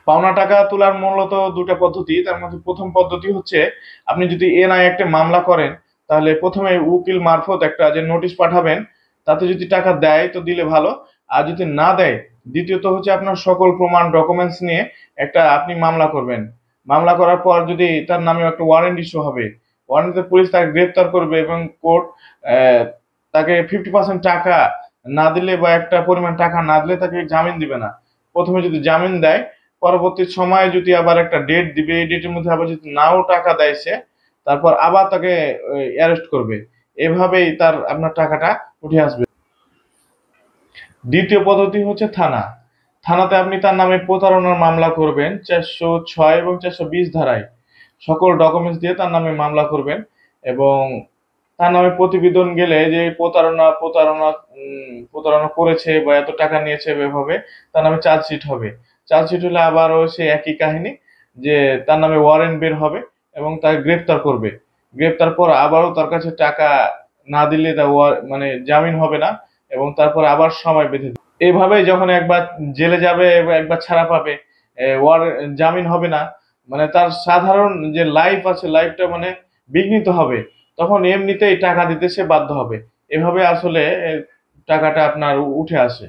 পাওনা টাকা তোলার মূলত দুটা পদ্ধতি। তার মধ্যে প্রথম পদ্ধতি হচ্ছে আপনি যদি এনআই একটা মামলা করেন, তাহলে প্রথমে উকিল মারফত একটা যে নোটিশ পাঠাবেন, তাতে যদি টাকা দেয় তো দিলে ভালো। আর যদি না দেয়, দ্বিতীয়ত হচ্ছে আপনার সকল প্রমাণ ডকুমেন্টস নিয়ে একটা আপনি মামলা করবেন। মামলা করার পর যদি তার নামে একটা ওয়ারেন্ট ইস্যু হবে, ওয়ারেন্টে পুলিশ তাকে গ্রেফতার করবে এবং কোর্ট তাকে 50% টাকা না দিলে বা একটা পরিমাণ টাকা না দিলে তাকে জামিন দিবে না। প্রথমে যদি জামিন দেয়, পরবর্তী সময়ে যদি আবার একটা ডেট দিবে, এই ডেটের মধ্যে আবার যদি নাও টাকা দেয় সে, তারপর আবার তাকে অ্যারেস্ট করবে। এভাবেই তার আপনার টাকাটা উঠে আসবে। দ্বিতীয় পদ্ধতি হচ্ছে থানা। থানাতে আপনি তার নামে প্রতারণার মামলা করবেন 406 এবং 420 ধারায়। সকল ডকুমেন্টস দিয়ে তার নামে মামলা করবেন এবং তার নামে প্রতিবেদন গেলে যে প্রতারণা করেছে বা এত টাকা নিয়েছে এভাবে তার নামে চার্জশিট হবে। চার্জশিট হলে আবারও সে একই কাহিনী, যে তার নামে ওয়ারেন্ট বের হবে এবং তাকে গ্রেফতার করবে। গ্রেফতার পর আবারও তার কাছে টাকা না দিলে তা মানে জামিন হবে না এবং তারপর আবার সময় বেঁধে দিবে। এভাবে যখন একবার জেলে যাবে এবং একবার ছাড়া পাবে, ওয়ার জামিন হবে না, মানে তার সাধারণ যে লাইফ আছে লাইফটা মানে বিঘ্নিত হবে, তখন এমনিতেই টাকা দিতে সে বাধ্য হবে। এভাবে আসলে টাকাটা আপনার উঠে আসে।